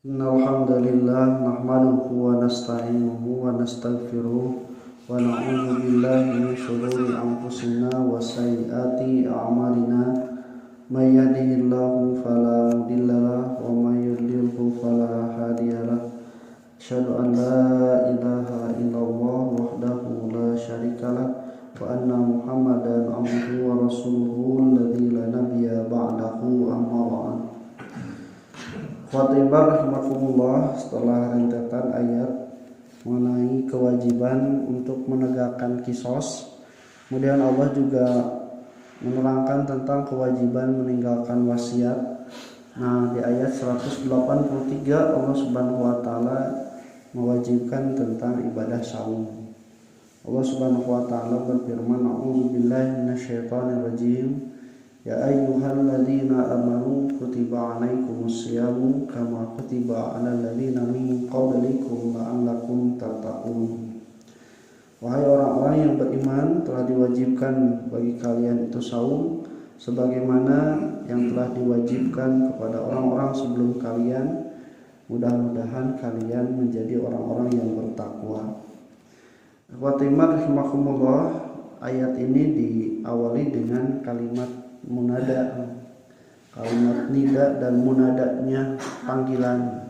Innal hamdalillah nahmaduhu wa nasta'inuhu wa nastaghfiruh wa na'udzu billahi min shururi anfusina wa sayyiati a'malina may yahdihillahu fala mudhillalah wa may yudlilhu fala hadiyalah asyhadu an la ilaha illallah wahdahu la syarikalah wa anna muhammadan abduhu wa rasuluhu alladzi la nabiyya ba'dahu amma ba'd. Khotibah rahimakumullah, setelah rentetan ayat mengenai kewajiban untuk menegakkan kisos, kemudian Allah juga menerangkan tentang kewajiban meninggalkan wasiat. Nah, di ayat 183 Allah Subhanahu wa taala mewajibkan tentang ibadah saum. Allah Subhanahu wa taala berfirman, "A'udzubillahi minasyaitonirrajim. Ya ayyuhalladzina amanu kutiba alaikumusyamu kama kutiba alal ladzina min qablikum la'allakum tattaqun." Wahai orang-orang yang beriman, telah diwajibkan bagi kalian itu saum sebagaimana yang telah diwajibkan kepada orang-orang sebelum kalian. Mudah-mudahan kalian menjadi orang-orang yang bertakwa. Khotimah rahimakumullah, ayat ini diawali dengan kalimat munada, kalimat nida dan munadanya panggilan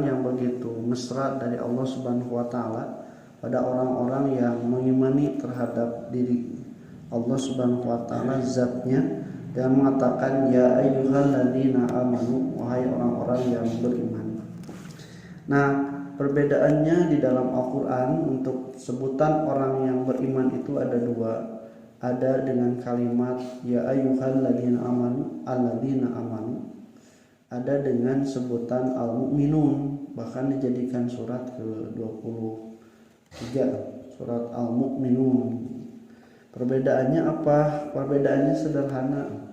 yang begitu mesra dari Allah Subhanahu wa taala pada orang-orang yang mengimani terhadap diri Allah Subhanahu wa taala zatnya dan mengatakan ya ayyuhalladzina amanu, wahai orang-orang yang beriman. Nah, perbedaannya di dalam Al-Qur'an untuk sebutan orang yang beriman itu ada dua. Ada dengan kalimat ya ayyuhalladzina amanu, alladzina amanu. Ada dengan sebutan al-mu'minun, bahkan dijadikan surat ke-23, surat al-mu'minun. Perbedaannya apa? Perbedaannya sederhana.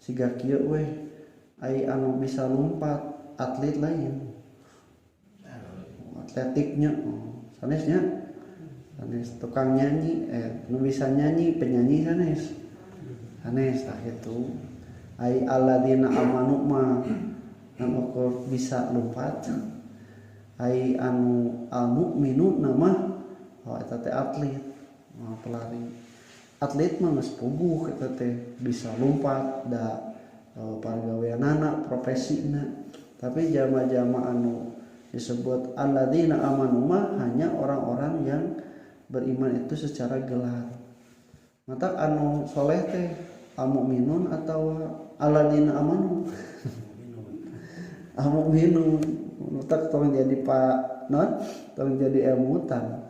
Siga kieu we ai anu bisa lompat atlet lain. Atletiknya sanesnya sanes tukang nyanyi, nu bisa nyanyi penyanyi sanes tah gitu. Ai alladzina amanu mah anu bisa lompat. Ai anu al-mu'minun nama eta teh atlet, pelari. Atlet mah geus puguh eta teh bisa lompat da pagaweanana profesina. Tapi jama-jama anu disebut alladzina amanu mah hanya orang-orang yang beriman itu secara gelar. Mata anu soleh teh al-mu'minun atau alladzina amanu? Al-mu'minun. Mata tong jadi pak non, tong jadi ilmutan.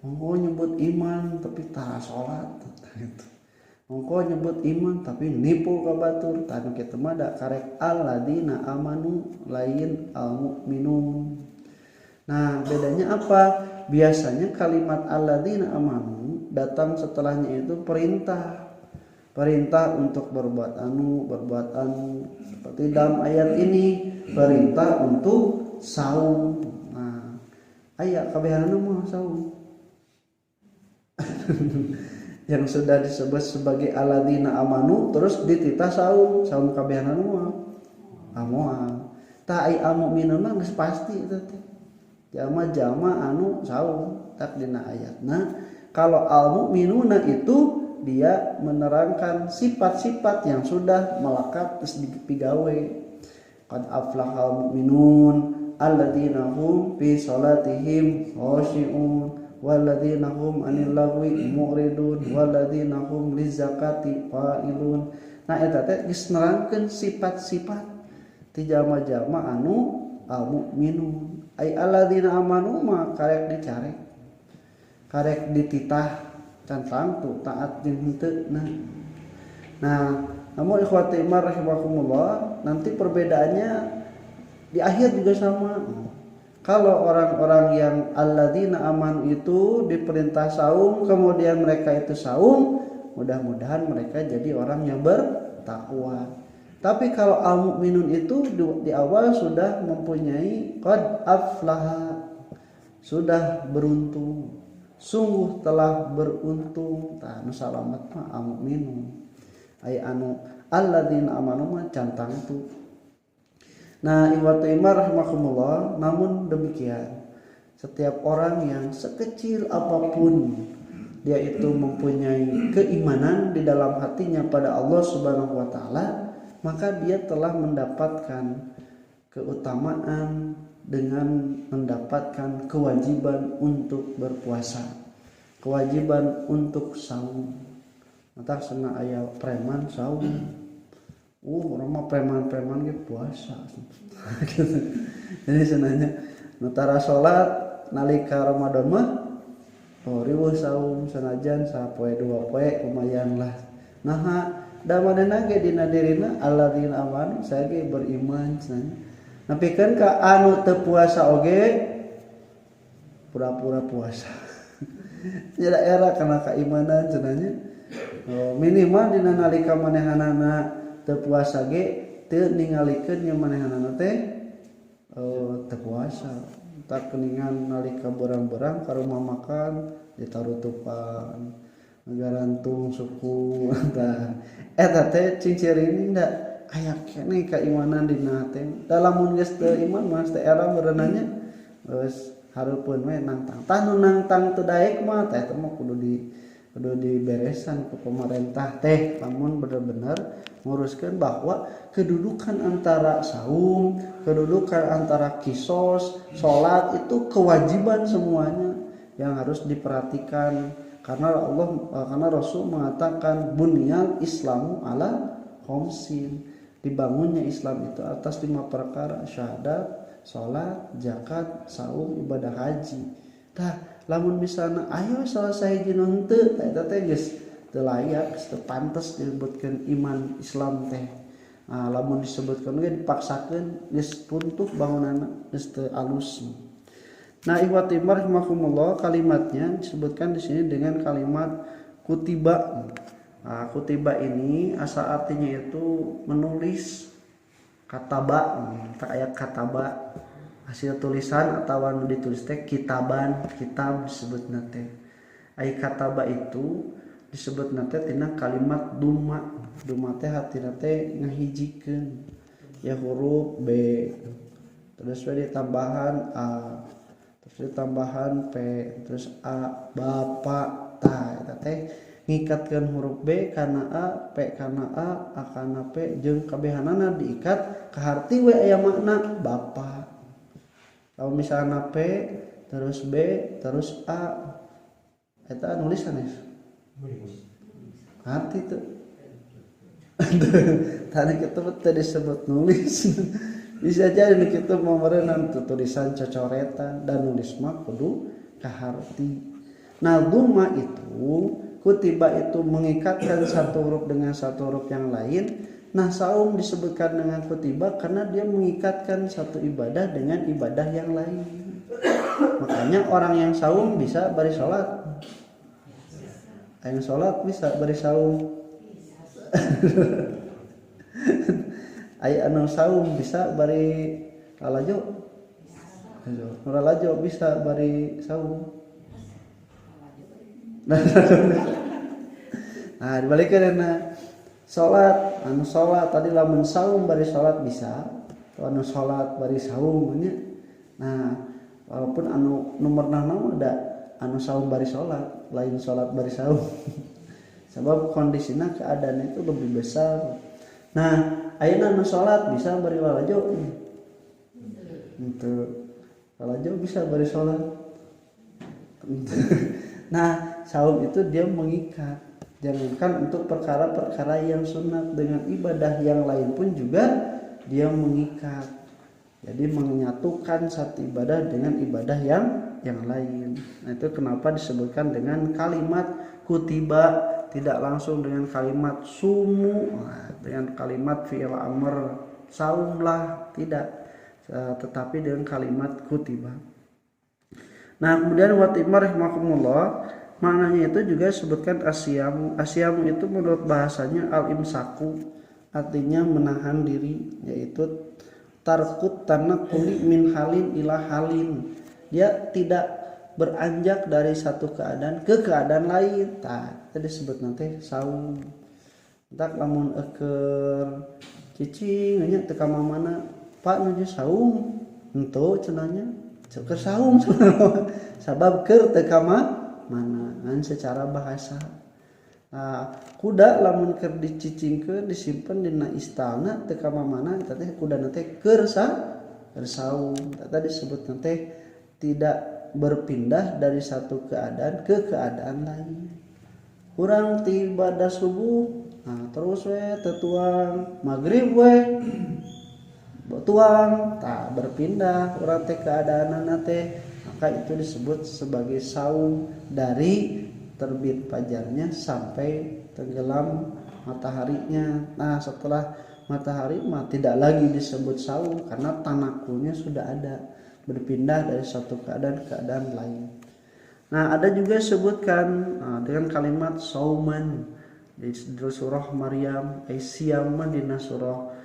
Mongko nyebut iman tapi tah salat gitu. Mongko nyebut iman tapi nipu ka batur. Tah kitu mah da karek alladzina amanu lain al-mu'minun. Nah, bedanya apa? Biasanya kalimat alladzina amanu datang setelahnya itu perintah untuk berbuat anu. Seperti dalam ayat ini perintah untuk saum. Nah, aya kabehanana mah saum yang sudah disebut sebagai alladzina amanu terus dititah saum kabehanana mah amoal. Ta ai al-mu'minun mah geus pasti eta teh. Jama-jama anu saum tak dina ayatna. Kalau al-mu'minuna itu dia menerangkan sifat-sifat yang sudah melekat terus dipigawe. Qad aflahal mu'minun alladzina hum fi salatihim khashi'un walladzina hum 'anil lagwi mu'ridun walladzina hum lizakati fa'ilun. Nah eta teh geus nerangkeun sifat-sifat ti jama-jama anu al-mu'minun. Ai alladzina amanu mah karek dicarek, karek dititah tentang tu taat jeung henteu. Nah, namun ikhwati iman rahimakumullah, nanti perbedaannya di akhir juga sama. Kalau orang-orang yang alladzina amanu itu diperintah saum, kemudian mereka itu saum, mudah-mudahan mereka jadi orang yang bertakwa. Tapi kalau al-mu'minun itu di awal sudah mempunyai qad aflaha, sudah beruntung, sungguh telah beruntung. Tah nu salamet mah al-mu'minun. Ai anu alladzina amanu mah cantang tu. Nah, ikhwatu iman rahimakumullah, namun demikian setiap orang yang sekecil apapun dia itu mempunyai keimanan di dalam hatinya pada Allah Subhanahu wa taala, maka dia telah mendapatkan keutamaan dengan mendapatkan kewajiban untuk berpuasa, kewajiban untuk saum. Mata sana aya preman saum. Orang mah preman-preman ge puasa. Jadi senanya nutara salat nalika Ramadan mah riweuh saum sanajan sapoe dua poe lumayan lah. Nah, da manehna ge dina dirina alladzina amanu saya ge beriman cenah. Napikeun ka anu teu puasa oge pura-pura puasa. Jadi era kana keimanan cenanya. Minimal dina nalika manehanana teu puasa ge teu ningalikeun nya manehanana teh teu puasa. Tak keningan nalika berang-berang ka rumah makan ditarutupan ngarantung suku tah eta teh cincirina da aya keneh keimanan dina teh. Da lamun geus teu iman mah teh era berenanya geus hareupeun we nangtang. Tah nu nangtang teu daek mah teh mah kudu diberesan ke pemerintah teh namun benar-benar nguruskan bahwa kedudukan antara saum, kedudukan antara kisos, sholat itu kewajiban semuanya yang harus diperhatikan karena Rasul mengatakan bunyal Islamu ala khamsin, dibangunnya Islam itu atas 5 perkara: syahadat, sholat, zakat, saum, ibadah haji. Tah lamun misalnya ayo selesai hiji teu eta teh geus teu layak, teu pantes disebutkeun iman Islam teh. Nah, lamun disebutkeun ge dipaksakeun geus runtuh bangunanna, geus teu alus. Nah, ikhwati rahimakumullah, kalimatnya disebutkan di sini dengan kalimat kutiba. Nah, kutiba ini asal artinya itu menulis, kataba, tak aya kataba hasil tulisan atau anu ditulis teh kitaban, kitab disebutna teh. Ai kataba itu disebutna teh tina kalimat duma. Duma teh artina teh ngahijikeun. Ya huruf B, terus we ditambahan A, terus ditambahan P, terus A, Bapak. Tah eta teh ngikatkeun huruf B kana A, P kana A kana P jeung kabehanana diikat ka harti we aya makna Bapak. Kalau misalnya P terus B terus A eta nulisan ya arti tuh tadi kita tadi disebut nulis bisa jadi kita memerenan tulisan cocoretan dan nulis mah kudu kaharti. Nah, duma itu kutiba itu mengikatkan satu huruf dengan satu huruf yang lain. Nah, saum disebutkan dengan kutiba karena dia mengikatkan satu ibadah dengan ibadah yang lain. Makanya orang yang saum bisa bari salat. Yang salat bisa bari saum. Aya anu saum bisa bari lalajo. Lalajo bisa bari saum. Nah, dibalikkeun salat, anu salat tadi lamun saum bari salat bisa, atau anu salat bari saum nya. Nah, walaupun anu nomorna mah ada anu saum bari salat, lain salat bari saum. Sebab kondisinya keadaan itu lebih besar. Nah, ayeuna anu salat bisa bari lalajo. Itu lalajo bisa bari salat. Nah, saum itu dia mengikat. Jangankan untuk perkara-perkara yang sunat, dengan ibadah yang lain pun juga dia mengikat. Jadi menyatukan satu ibadah dengan ibadah yang lain. Nah, itu kenapa disebutkan dengan kalimat kutiba, tidak langsung dengan kalimat sumu, dengan kalimat fi'il amr saumlah, tidak, tetapi dengan kalimat kutiba. Nah, kemudian watimah rahimakumullah, maknanya itu juga disebutkan asyamu. Asyamu itu menurut bahasanya al-imsaku, artinya menahan diri, yaitu tarkut tanaquli min halin ila halin. Dia tidak beranjak dari satu keadaan ke keadaan lain. Tah, itu disebut nanti saum. Tak lamun eker cicing nya teu ka mana Pak nuju saum henteu cenanya keur saum sabab keur teu ka mana ngan secara bahasa. Nah, kuda lamun keur dicicingkeun disimpen dina istana teu ka mana eta teh kudana teh keur saum. Eta disebut teh tidak berpindah dari satu keadaan ke keadaan lain. Urang ti ibadah subuh, nah terus we tetuang maghrib we tuang tak berpindah urang teh keadaanana teh, maka itu disebut sebagai saum dari terbit fajarnya sampai tenggelam mataharinya. Nah setelah matahari mah tidak lagi disebut saum karena tanakulnya sudah ada, berpindah dari satu keadaan ke keadaan lain. Nah ada juga disebutkan dengan kalimat sauman di surah Maryam, siyaman di surah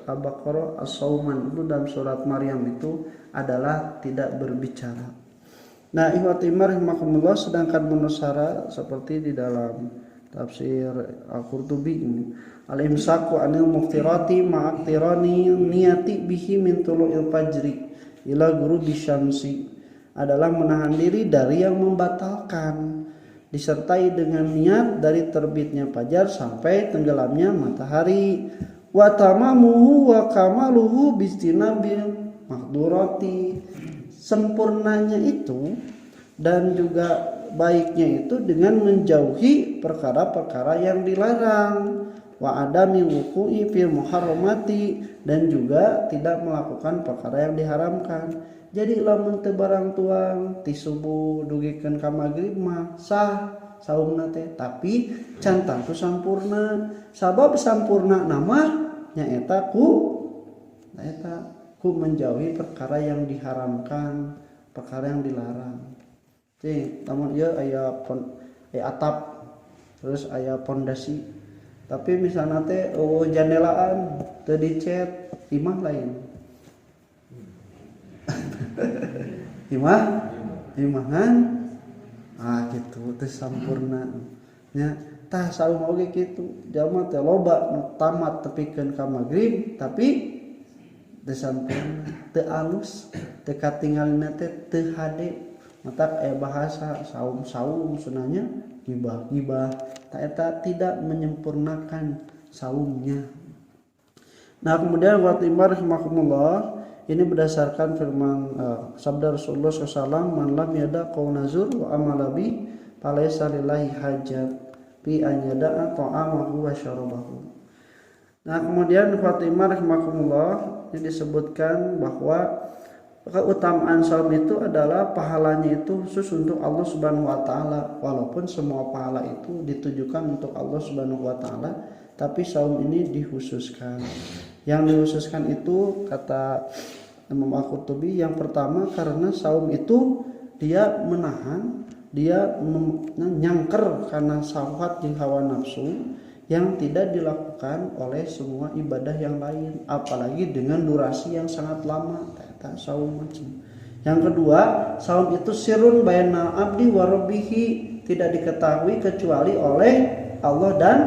Al-Baqarah, as-sauman itu dalam surat Maryam itu adalah tidak berbicara. Nah ihwatimar rahimakumullah, sedangkan menusara seperti di dalam tafsir Al-Qurtubi ini, al-imsaku anil muftirati ma'aktirani niyati bihi min tulu'il fajri ila ghurubi syamsi adalah menahan diri dari yang membatalkan disertai dengan niat dari terbitnya fajar sampai tenggelamnya matahari. Wa tamamuhu wa kamaluhu bistinabil mahdurati, sempurnanya itu dan juga baiknya itu dengan menjauhi perkara-perkara yang dilarang, wa adami wuqu'i fil muharramati, dan juga tidak melakukan perkara yang diharamkan. Jadi lamun teu barang tuang ti subuh dugikeun ka magrib mah sah saumna teh, tapi can tantu sampurna. Sabab sampurna nama nyaeta ku menjauhi perkara yang diharamkan, perkara yang dilarang. Cing, namun ieu aya atap, terus aya pondasi. Tapi misalnya teh jandelaan teu dicet, imah lain. Imahan gitu teh sampurna nya. Tah saum oge kitu, jalma teh loba nu tamat tepikeun ka magrib tapi teu sampurna, teu alus, teu katingalina teh teu hade. Matak aya bahasa saum-saum sunanya gibah-gibah, ta eta tidak menyempurnakan saumnya. Nah, kemudian wa timar rahimakumullah, ini berdasarkan firman sabda Rasulullah SAW, man lam yada qaunazur wa amalabi falaysa lillahi hajat fi an yada'a ta'amahu wa syarabahu. Nah kemudian Fatimah rahimakumullah, ini disebutkan bahwa keutamaan saum itu adalah pahalanya itu khusus untuk Allah Subhanahu wa taala, walaupun semua pahala itu ditujukan untuk Allah Subhanahu wa taala, tapi saum ini dikhususkan. Yang dikhususkan itu kata Imam Al-Qurtubi, yang pertama karena saum itu dia menahan, dia nyangker karena syahwat jeung hawa nafsu yang tidak dilakukan oleh semua ibadah yang lain, apalagi dengan durasi yang sangat lama. Eta saum macam. Yang kedua, saum itu sirrun bainal abdi wa rabbihi, tidak diketahui kecuali oleh Allah dan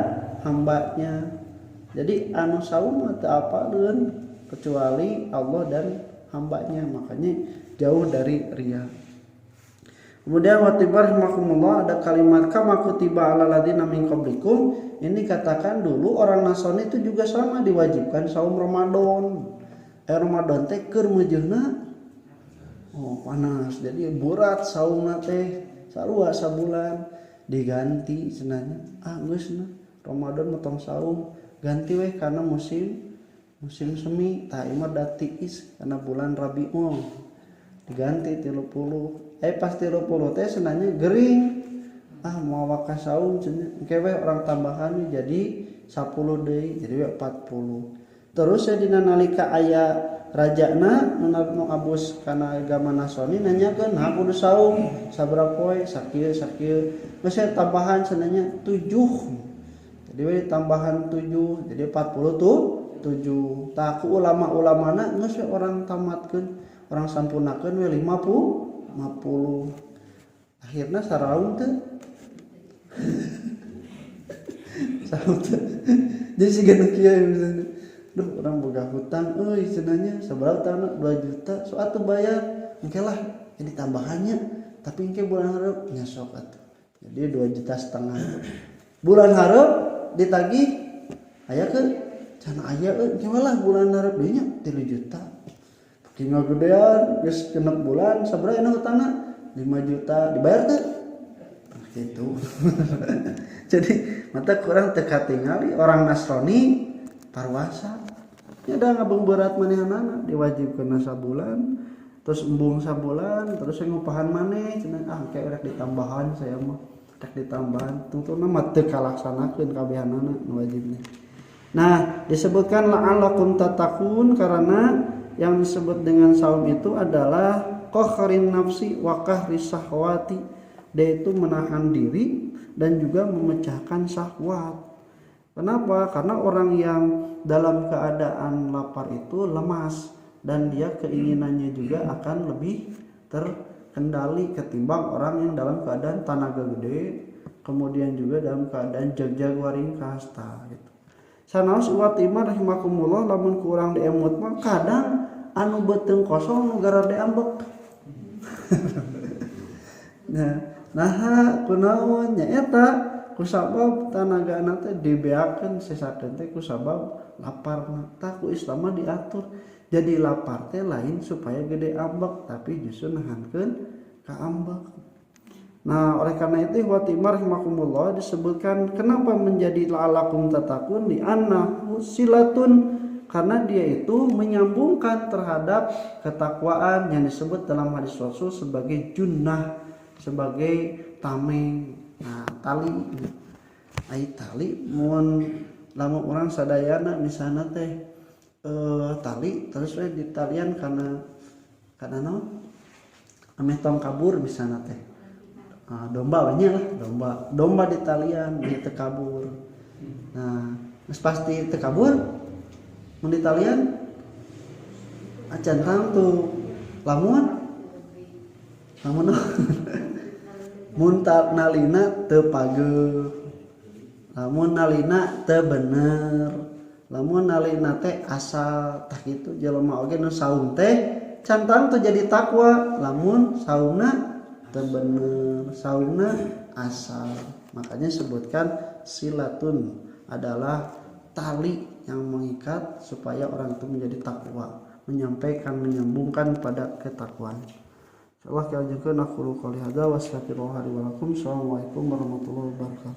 hambanya. Jadi anu saum teu apaleun kecuali Allah dan hambanya, makanya jauh dari riya. Kemudian watibar rahimakumullah, ada kalimat kama kutiba alal ladzina min qablikum. Ini katakan dulu orang Nasrani itu juga sama diwajibkan saum Ramadan. Ramadan teh keur meujeuhna panas. Jadi berat saumna teh sarua sabulan diganti cenanya. Geusna Ramadan mah tong saum, ganti we karena musim semi, tah imah da tiis karena bulan Rabiul. Diganti 30. Pas 30 teh senanya gering, mau waka saum cenah kewe orang tambahan jadi 10 deui, jadi 40. Terus dina nalika aya rajana nu abus kana agama Nasrani nanyakeun ha kudu saum sabaraha poe, sakieu geus tambahan senanya 7. Jadi we tambahan 7 jadi 40 tuh 7. Tah ku ulama-ulamana geus orang tamatkeun, orang sampurnakeun we 50. Akhirnya saraung teh saum teh jadi siga nu kieu misalnya duh orang boga hutang cenanya seberapa tanah 2 juta so atuh bayar engke lah jadi tambahannya tapi engke bulan hareup nya sok atuh jadi 2,5 juta bulan hareup ditagih aya ke can aya engke lah bulan hareup deui nya 3 juta tinggal gedean geus genep bulan sabaraha anu hutangna 5 juta dibayar teh gitu. Jadi mata kurang teka tingali orang Nasrani parwasa nya da ngabung berat manehanana diwajibkeun sabulan terus embung sabulan terus ngupahan maneh cenah kayak rek ditambahan saya mah rek ditambahan tungtuna mah teu kalaksanakeun kabehanana nu wajibna. Nah, disebutkan la'allakum tattaqun karena yang disebut dengan saum itu adalah qahrin nafsi wa qahris syahwati, yaitu menahan diri dan juga memecahkan syahwat. Kenapa? Karena orang yang dalam keadaan lapar itu lemas dan dia keinginannya juga akan lebih terkendali ketimbang orang yang dalam keadaan tenaga gede, kemudian juga dalam keadaan jag-jag waring kasta gitu. Sanaos uwatimah rahimakumullah lamun kurang diemut mah kadang anu beuteung kosong nu gara diambek. Nah, kunaon nya eta kusabab tanagana teh dibeakeun sesakeun teh kusabab laparna. Tah ku Islam mah diatur. Jadi lapar teh lain supaya gede ambek tapi justru nahankeun ka ambek. Nah, oleh karena itu watimar rahimakumullah disebutkan kenapa menjadi la'alakum tattaqun li annahu silatun karena dia itu menyambungkan terhadap ketakwaan yang disebut dalam hadis Rasul sebagai junnah, sebagai tameng. Nah, tali ai tali mun lamun urang sadayana misalna teh tali terus we ditalian kana naon ameh tong kabur misalna teh domba banyak lah domba ditalian di teu kabur. Nah geus pasti teu kabur mun ditalian acan tang tuh lamun mun nalina teu pageuh, lamun nalina teu bener, lamun nalina teh asal tah kitu jelema oge nu saum teh cantang teu jadi takwa lamun saumna teu bener, saumna asal. Makanya sebutkan silatun adalah tali yang mengikat supaya orang itu menjadi takwa, menyampaikan, menyambungkan pada ketakwaan. Insyaallah kita lanjutkan aku qouli hadza wa astaghfirullah li wa lakum. Assalamualaikum warahmatullahi wabarakatuh.